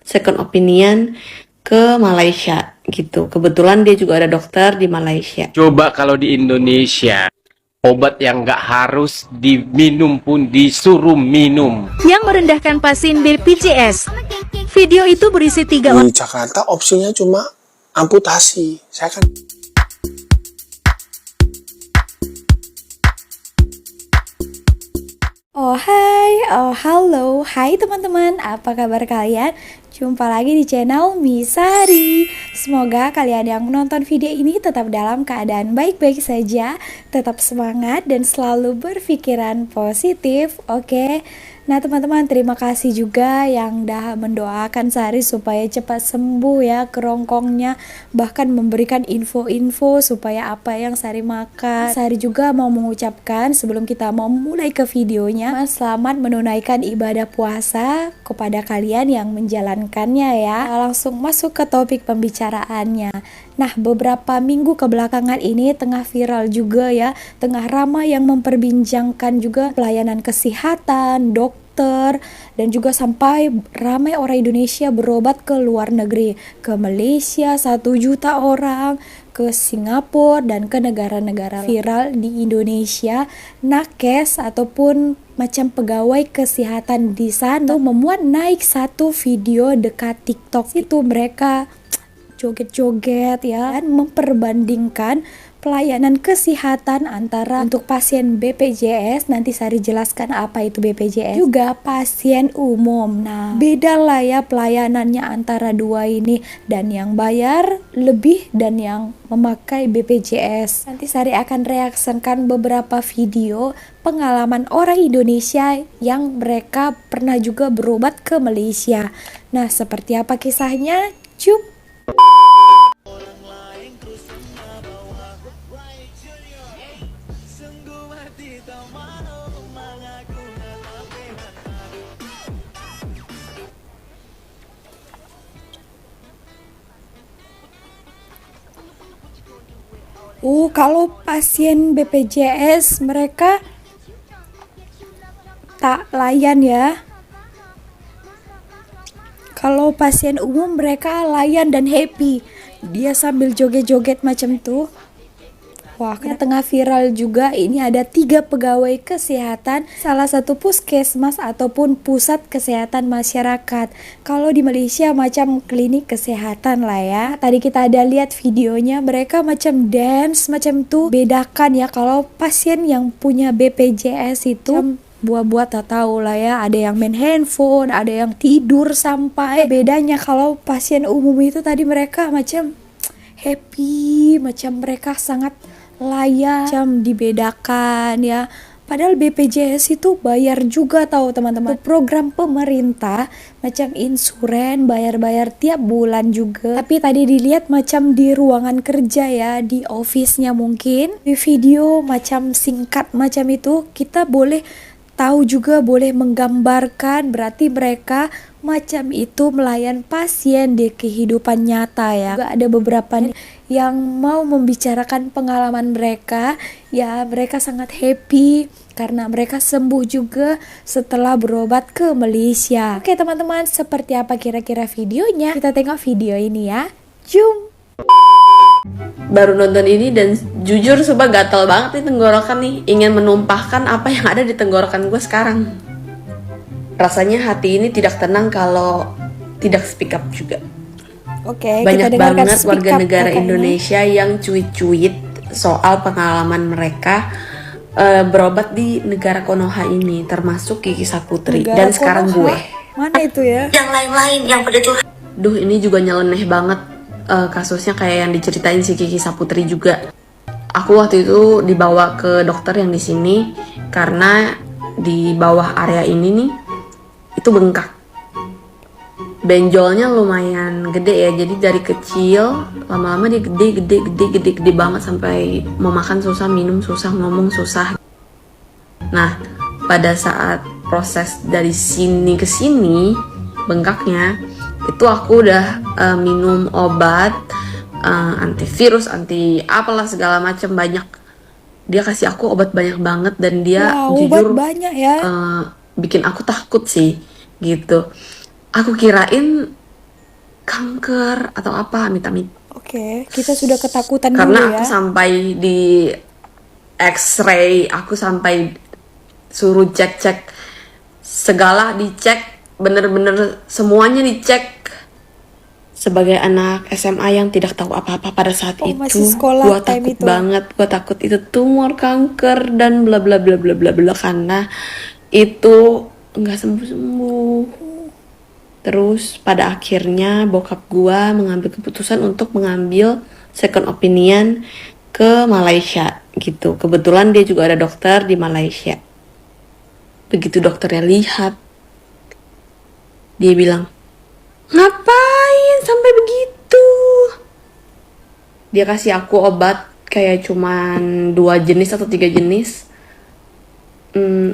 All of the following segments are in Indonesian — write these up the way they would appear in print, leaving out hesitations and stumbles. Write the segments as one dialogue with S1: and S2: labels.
S1: second opinion ke Malaysia gitu. Kebetulan dia juga ada dokter di Malaysia.
S2: Coba kalau di Indonesia, obat yang nggak harus diminum pun disuruh minum.
S3: Yang merendahkan pasien BPJS. Video itu berisi 3
S4: Di Jakarta opsinya cuma amputasi. Saya kan
S5: Halo, hai teman-teman, apa kabar kalian? Jumpa lagi di channel Misari. Semoga kalian yang menonton video ini tetap dalam keadaan baik-baik saja, tetap semangat dan selalu berpikiran positif, oke? Nah teman-teman, terima kasih juga yang udah mendoakan Sari supaya cepat sembuh ya kerongkongnya, bahkan memberikan info-info supaya apa yang Sari makan. Sari juga mau mengucapkan sebelum kita mau mulai ke videonya, selamat menunaikan ibadah puasa kepada kalian yang menjalankannya ya. Langsung masuk ke topik pembicaraannya. Nah, beberapa minggu kebelakangan ini tengah viral juga ya, tengah ramai yang memperbincangkan juga pelayanan kesehatan, dokter, dan juga sampai ramai orang Indonesia berobat ke luar negeri, ke Malaysia 1 juta orang, ke Singapura dan ke negara-negara viral di Indonesia. Nakes ataupun macam pegawai kesehatan di sana memuat naik satu video dekat TikTok itu mereka joget-joget ya dan memperbandingkan pelayanan kesehatan antara untuk pasien BPJS, nanti Sari jelaskan apa itu BPJS, juga pasien umum. Nah, beda lah ya pelayanannya antara dua ini, dan yang bayar lebih dan yang memakai BPJS. Nanti Sari akan reaksikan beberapa video pengalaman orang Indonesia yang mereka pernah juga berobat ke Malaysia. Nah, seperti apa kisahnya? Cuk! Kalau pasien BPJS mereka tak layan ya. Kalau pasien umum mereka layan dan happy. Dia sambil joget-joget macam tuh. Wah, karena tengah viral juga ini ada 3 pegawai kesehatan, salah satu puskesmas ataupun pusat kesehatan masyarakat. Kalau di Malaysia macam klinik kesehatan lah ya. Tadi kita ada lihat videonya, mereka macam dance macam tuh. Bedakan ya kalau pasien yang punya BPJS itu buat-buat tak tahu lah ya, ada yang main handphone, ada yang tidur sampai. Bedanya kalau pasien umum itu tadi mereka macam happy, macam mereka sangat layak, macam dibedakan ya. Padahal BPJS itu bayar juga tahu teman-teman. Program pemerintah macam insuren bayar-bayar tiap bulan juga. Tapi tadi dilihat macam di ruangan kerja ya, di office-nya mungkin. Di video macam singkat macam itu kita boleh tahu juga, boleh menggambarkan berarti mereka macam itu melayan pasien di kehidupan nyata ya. Juga ada beberapa yang mau membicarakan pengalaman mereka ya, mereka sangat happy karena mereka sembuh juga setelah berobat ke Malaysia. Oke teman-teman, seperti apa kira-kira videonya? Kita tengok video ini ya. Jom!
S1: Baru nonton ini dan jujur sumpah gatal banget nih tenggorokan nih. Ingin menumpahkan apa yang ada di tenggorokan gue sekarang. Rasanya hati ini tidak tenang kalau tidak speak up juga.
S5: Oke,
S1: banyak
S5: kita
S1: banget warga negara
S5: ini.
S1: Indonesia yang cuit-cuit soal pengalaman mereka berobat di negara Konoha ini, termasuk Kiki Saputri
S5: Negara
S1: dan sekarang
S5: Konoha?
S1: gue.
S5: Mana itu ya?
S6: Yang lain-lain yang pada tuh.
S1: Duh, ini juga nyeleneh banget kasusnya kayak yang diceritain si Kiki Saputri juga. Aku waktu itu dibawa ke dokter yang di sini karena di bawah area ini nih itu bengkak. Benjolnya lumayan gede ya, jadi dari kecil lama-lama dia gede banget sampai mau makan susah, minum susah, ngomong susah. Nah, pada saat proses dari sini ke sini bengkaknya itu aku udah minum obat antivirus, anti apalah segala macam banyak. Dia kasih aku obat banyak banget dan dia
S5: Wow,
S1: jujur
S5: obat banyak ya.
S1: bikin aku takut sih gitu. Aku kirain kanker atau apa, amit-amit.
S5: Oke, kita sudah ketakutan dulu
S1: Karena
S5: ya.
S1: aku sampai di X-ray, aku sampai suruh cek-cek segala, dicek, bener-bener semuanya dicek. Sebagai anak SMA yang tidak tahu apa-apa pada saat
S5: Oh,
S1: itu,
S5: masih sekolah
S1: gua
S5: time
S1: takut
S5: itu.
S1: banget, gua takut itu tumor, kanker, dan bla bla bla bla bla bla, karena itu nggak sembuh-sembuh. Terus pada akhirnya bokap gua mengambil keputusan untuk mengambil second opinion ke Malaysia gitu. Kebetulan dia juga ada dokter di Malaysia. Begitu dokternya lihat, dia bilang, ngapain sampai begitu? Dia kasih aku obat kayak cuman 2 jenis atau 3 jenis.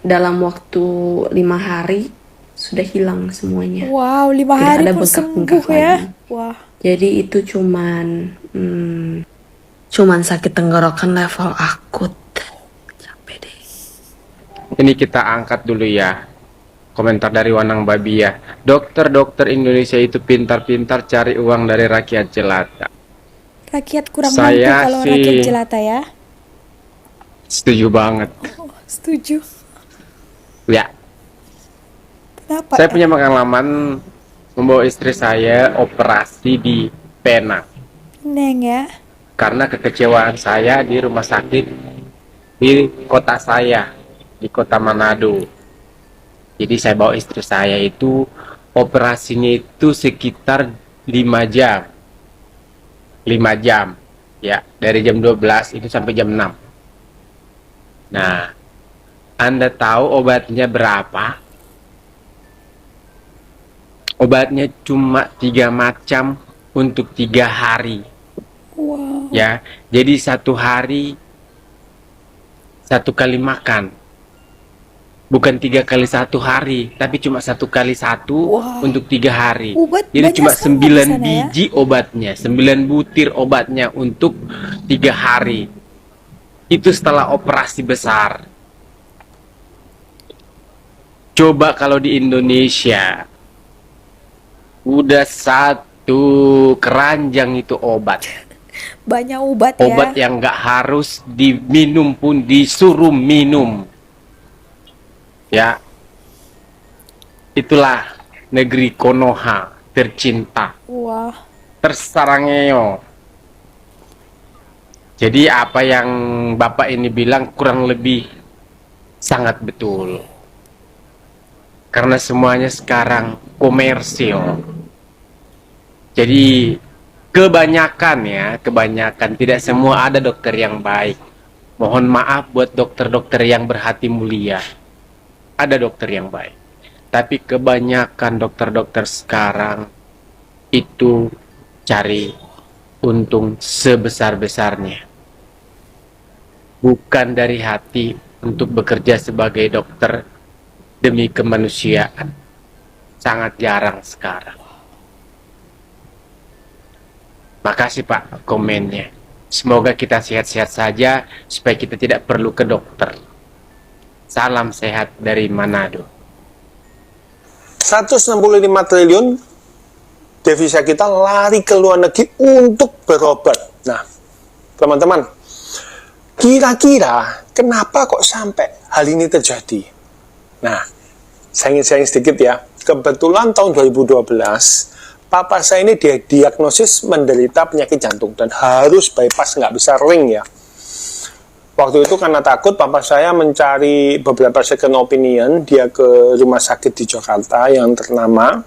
S1: Dalam waktu 5 hari sudah hilang semuanya.
S5: Wow, 5
S1: Tidak
S5: hari
S1: ada
S5: pun
S1: bengkak-bengkak
S5: sembuh ya.
S1: lagi.
S5: Wah,
S1: Jadi itu cuman sakit tenggorokan level akut. Capek deh.
S2: Ini kita angkat dulu ya. Komentar dari Wanang Babi ya. Dokter-dokter Indonesia itu pintar-pintar cari uang dari rakyat jelata.
S5: rakyat kurang
S2: Saya
S5: mampu kalau
S2: sih-
S5: rakyat jelata ya.
S2: Setuju banget.
S5: Oh, setuju.
S2: Ya,
S5: Kenapa?
S2: saya punya pengalaman membawa istri saya operasi di Penang.
S5: Neng ya.
S2: Karena kekecewaan saya di rumah sakit di kota saya, di kota Manado. Jadi saya bawa istri saya itu, operasinya itu sekitar 5 jam. 5 jam. Ya, dari jam 12 itu sampai jam 6. Nah, Anda tahu obatnya berapa? Obatnya cuma 3 macam untuk 3 hari.
S5: Wow.
S2: Ya, jadi 1 hari 1 kali makan. Bukan 3 kali 1 hari, tapi cuma 1 kali 1
S5: Wah.
S2: untuk 3 hari.
S5: Obat
S2: Jadi
S5: banyak
S2: cuma
S5: sangat
S2: 9
S5: di sana ya.
S2: biji obatnya, 9 butir obatnya untuk 3 hari. Itu setelah operasi besar. Coba kalau di Indonesia udah 1 keranjang itu obat.
S5: Banyak obat ya.
S2: Obat yang nggak harus diminum pun disuruh minum. Ya, itulah negeri Konoha tercinta,
S5: Wah.
S2: tersarangeo. Jadi apa yang Bapak ini bilang kurang lebih sangat betul. Karena semuanya sekarang komersil. Jadi kebanyakan tidak semua ada dokter yang baik. Mohon maaf buat dokter-dokter yang berhati mulia. Ada dokter yang baik. Tapi kebanyakan dokter-dokter sekarang itu cari untung sebesar-besarnya. Bukan dari hati untuk bekerja sebagai dokter demi kemanusiaan. Sangat jarang sekarang. Makasih Pak komennya. Semoga kita sehat-sehat saja supaya kita tidak perlu ke dokter. Salam sehat dari Manado.
S4: 165 triliun devisa kita lari ke luar negeri untuk berobat. Nah, teman-teman, kira-kira kenapa kok sampai hal ini terjadi? Nah, saya ingin sharing sedikit ya. Kebetulan tahun 2012, papa saya ini diagnosis menderita penyakit jantung dan harus bypass, nggak bisa ring ya. Waktu itu karena takut, papa saya mencari beberapa second opinion, dia ke rumah sakit di Jakarta yang ternama,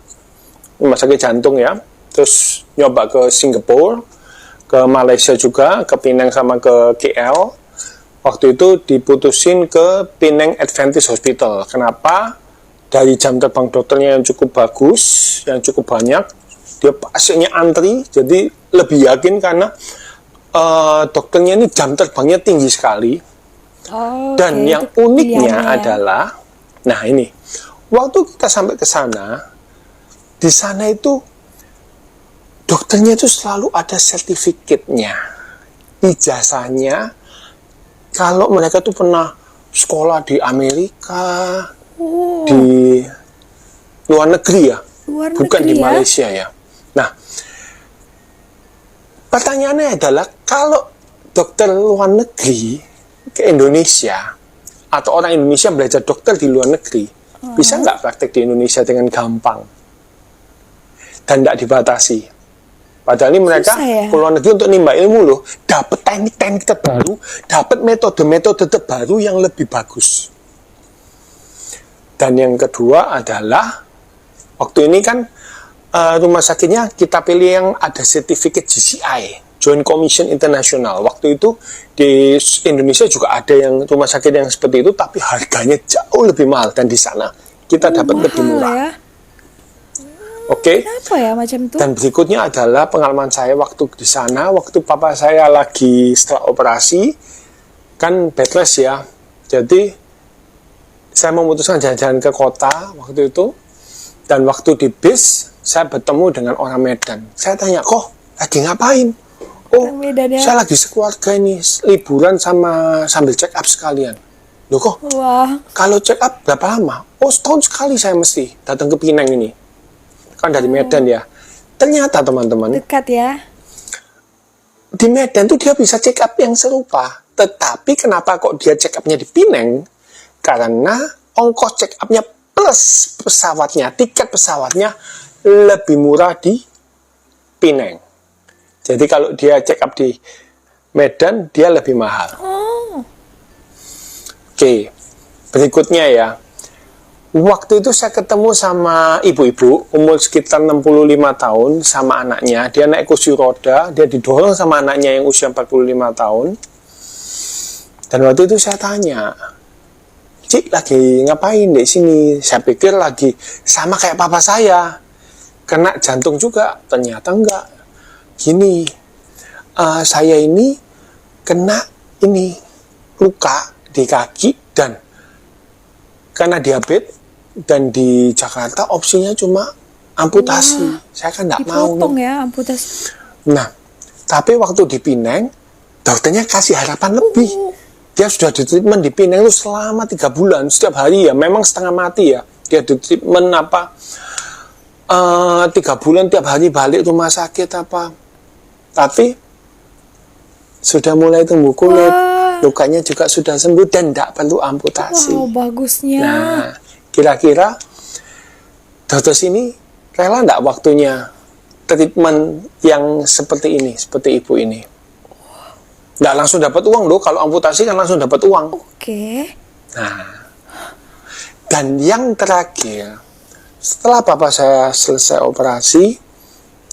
S4: rumah sakit jantung ya, terus nyoba ke Singapura, ke Malaysia juga, ke Penang sama ke KL. Waktu itu diputusin ke Penang Adventist Hospital. Kenapa? Dari jam terbang dokternya yang cukup bagus, yang cukup banyak, dia pasiennya antri, jadi lebih yakin karena dokternya ini jam terbangnya tinggi sekali.
S5: Oh,
S4: Dan
S5: oke,
S4: yang
S5: itu
S4: uniknya
S5: pilihannya ya.
S4: adalah, nah ini, waktu kita sampai ke sana, di sana itu dokternya itu selalu ada sertifikatnya, ijazahnya. Kalau mereka tuh pernah sekolah di Amerika, di luar negeri ya,
S5: Luar
S4: bukan
S5: negeri
S4: di
S5: ya?
S4: Malaysia ya. Nah, pertanyaannya adalah kalau dokter luar negeri ke Indonesia atau orang Indonesia belajar dokter di luar negeri, bisa nggak praktek di Indonesia dengan gampang dan nggak dibatasi? Padahal ini mereka
S5: Susah ya?
S4: ke luar negeri untuk nimba ilmu loh, dapat teknik-teknik terbaru, dapat metode-metode terbaru yang lebih bagus. Dan yang kedua adalah waktu ini kan rumah sakitnya kita pilih yang ada sertifikat GCI, Joint Commission International. Waktu itu di Indonesia juga ada yang rumah sakit yang seperti itu, tapi harganya jauh lebih mahal, dan di sana kita dapat lebih
S5: Mahal
S4: murah.
S5: ya?
S4: Oke.
S5: Kenapa ya macam itu?
S4: Dan berikutnya adalah pengalaman saya waktu di sana, waktu papa saya lagi setelah operasi, kan bed rest ya. Jadi saya memutuskan jalan-jalan ke kota waktu itu, dan waktu di bis saya bertemu dengan orang Medan. Saya tanya, kok lagi ngapain? Oh,
S5: Orang Medan ya?
S4: saya lagi sekeluarga ini liburan sambil check up sekalian. Loh kok,
S5: Wah,
S4: kalau check up berapa lama? Oh, setahun sekali saya mesti datang ke Pinang ini. Kan dari Medan ya. Ternyata teman-teman,
S5: dekat ya?
S4: di Medan tuh dia bisa check up yang serupa. Tetapi kenapa kok dia check upnya di Pinang? Karena ongkos check upnya plus pesawatnya, tiket pesawatnya lebih murah di Pinang. Jadi kalau dia check up di Medan, dia lebih mahal.
S5: Oh,
S4: Oke, berikutnya ya. Waktu itu saya ketemu sama ibu-ibu, umur sekitar 65 tahun, sama anaknya. Dia naik kursi roda, dia didorong sama anaknya yang usia 45 tahun. Dan waktu itu saya tanya, Cik lagi ngapain di sini? Saya pikir lagi sama kayak papa saya, kena jantung juga. Ternyata enggak. Gini, saya ini kena ini luka di kaki, dan karena diabetes, dan di Jakarta opsinya cuma amputasi.
S5: Wah,
S4: Saya kan nggak mau.
S5: dipotong ya amputasi.
S4: Nah, tapi waktu di Pinang, dokternya kasih harapan lebih. Dia sudah di treatment di Pinang itu selama 3 bulan, setiap hari ya, memang setengah mati ya. Dia di treatment 3 bulan tiap hari balik rumah sakit apa. Tapi sudah mulai tumbuh kulit,
S5: Wah.
S4: lukanya juga sudah sembuh dan tidak perlu amputasi.
S5: Wow, bagusnya.
S4: Nah, kira-kira dokter sini rela nggak waktunya treatment yang seperti ini, seperti ibu ini? Nggak langsung dapat uang loh, kalau amputasi kan langsung dapat uang.
S5: Oke.
S4: Nah, dan yang terakhir, setelah papa saya selesai operasi,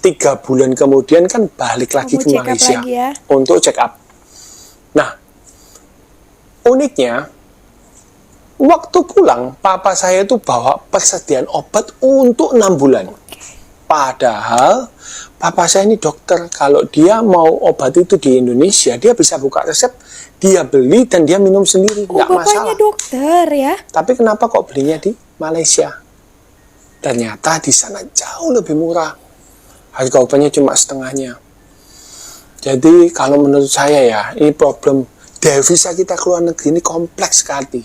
S4: 3 bulan kemudian kan balik lagi ke
S5: Kamu check up
S4: Malaysia
S5: lagi ya?
S4: untuk check up. Nah, uniknya, waktu pulang, papa saya itu bawa persediaan obat untuk 6 bulan. Padahal, papa saya ini dokter. Kalau dia mau obat itu di Indonesia, dia bisa buka resep, dia beli, dan dia minum sendiri.
S5: Oh,
S4: Nggak masalah.
S5: bapaknya dokter ya?
S4: Tapi kenapa kok belinya di Malaysia? Ternyata di sana jauh lebih murah. Harga obatnya cuma setengahnya. Jadi kalau menurut saya ya, ini problem devisa kita ke luar negeri ini kompleks sekali.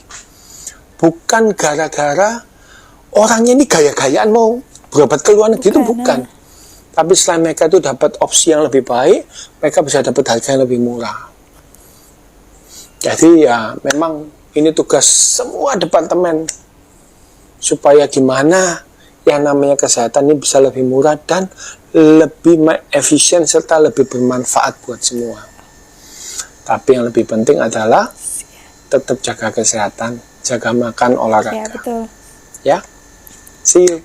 S4: Bukan gara-gara orangnya ini gaya-gayaan mau berobat ke luar negeri, itu bukan. Tapi selain mereka itu dapat opsi yang lebih baik, mereka bisa dapat harga yang lebih murah. Jadi ya memang ini tugas semua departemen, supaya gimana yang namanya kesehatan ini bisa lebih murah dan lebih efisien serta lebih bermanfaat buat semua. Tapi yang lebih penting adalah tetap jaga kesehatan, jaga makan, olahraga.
S5: Ya, betul.
S4: Ya, see you.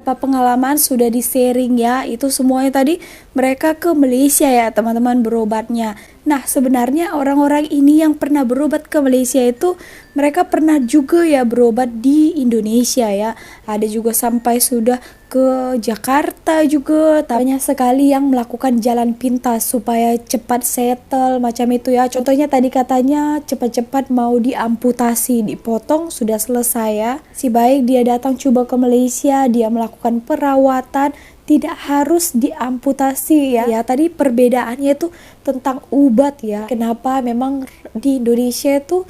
S5: Apa pengalaman sudah di-sharing ya, itu semuanya tadi mereka ke Malaysia ya teman-teman berobatnya. Nah sebenarnya orang-orang ini yang pernah berobat ke Malaysia itu mereka pernah juga ya berobat di Indonesia ya. Ada juga sampai sudah ke Jakarta juga. Banyak sekali yang melakukan jalan pintas supaya cepat settle macam itu ya. Contohnya tadi katanya cepat-cepat mau diamputasi, dipotong, sudah selesai ya. Si baik dia datang coba ke Malaysia, dia melakukan perawatan, tidak harus diamputasi ya. Ya tadi perbedaannya itu tentang obat ya. Kenapa memang di Indonesia itu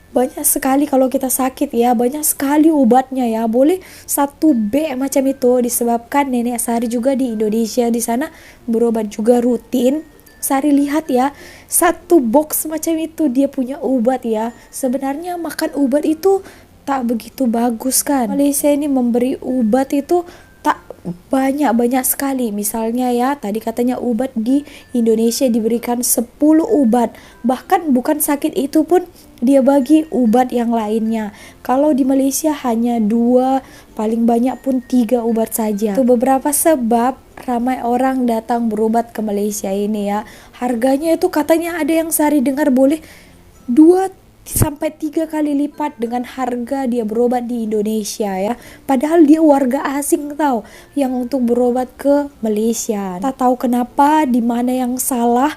S5: banyak sekali kalau kita sakit ya, banyak sekali obatnya ya. Boleh 1B macam itu disebabkan nenek Sari juga di Indonesia di sana berobat juga rutin. Sari lihat ya, 1 box macam itu dia punya obat ya. Sebenarnya makan obat itu tak begitu bagus kan. Malaysia ini memberi obat itu tak banyak sekali. Misalnya ya, tadi katanya obat di Indonesia diberikan 10 obat. Bahkan bukan sakit itu pun dia bagi obat yang lainnya. Kalau di Malaysia hanya 2, paling banyak pun 3 obat saja. Itu beberapa sebab ramai orang datang berobat ke Malaysia ini ya. Harganya itu katanya ada yang Sari dengar boleh 2 sampai 3 kali lipat dengan harga dia berobat di Indonesia ya. Padahal dia warga asing tahu yang untuk berobat ke Malaysia. Tak tahu kenapa, di mana yang salah,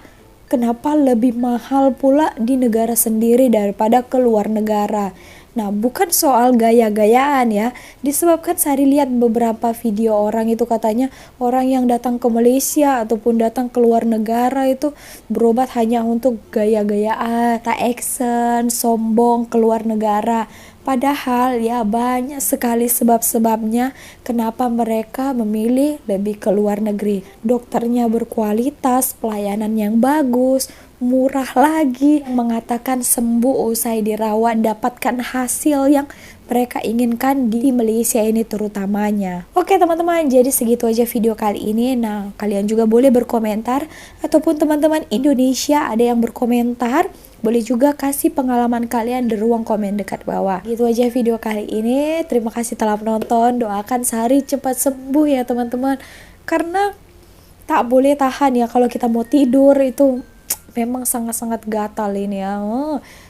S5: kenapa lebih mahal pula di negara sendiri daripada ke luar negara. Nah, bukan soal gaya-gayaan ya. Disebabkan Sari lihat beberapa video orang itu katanya orang yang datang ke Malaysia ataupun datang ke luar negara itu berobat hanya untuk gaya-gayaan, tak action, sombong ke luar negara. Padahal ya banyak sekali sebab-sebabnya kenapa mereka memilih lebih ke luar negeri. Dokternya berkualitas, pelayanan yang bagus, murah lagi, mengatakan sembuh usai dirawat, dapatkan hasil yang mereka inginkan di Malaysia ini terutamanya. Oke teman-teman, jadi segitu aja video kali ini. Nah, kalian juga boleh berkomentar, ataupun teman-teman Indonesia ada yang berkomentar, boleh juga kasih pengalaman kalian di ruang komen dekat bawah. Gitu aja video kali ini. Terima kasih telah menonton. Doakan Sari cepat sembuh ya teman-teman. Karena tak boleh tahan ya kalau kita mau tidur itu memang sangat-sangat gatal ini ya.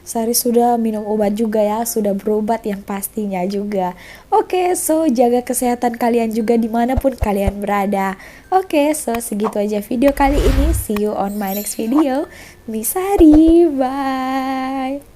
S5: Sari sudah minum obat juga ya, sudah berobat yang pastinya juga. Oke, so jaga kesehatan kalian juga dimanapun kalian berada. Oke, so segitu aja video kali ini. See you on my next video. Misari, bye.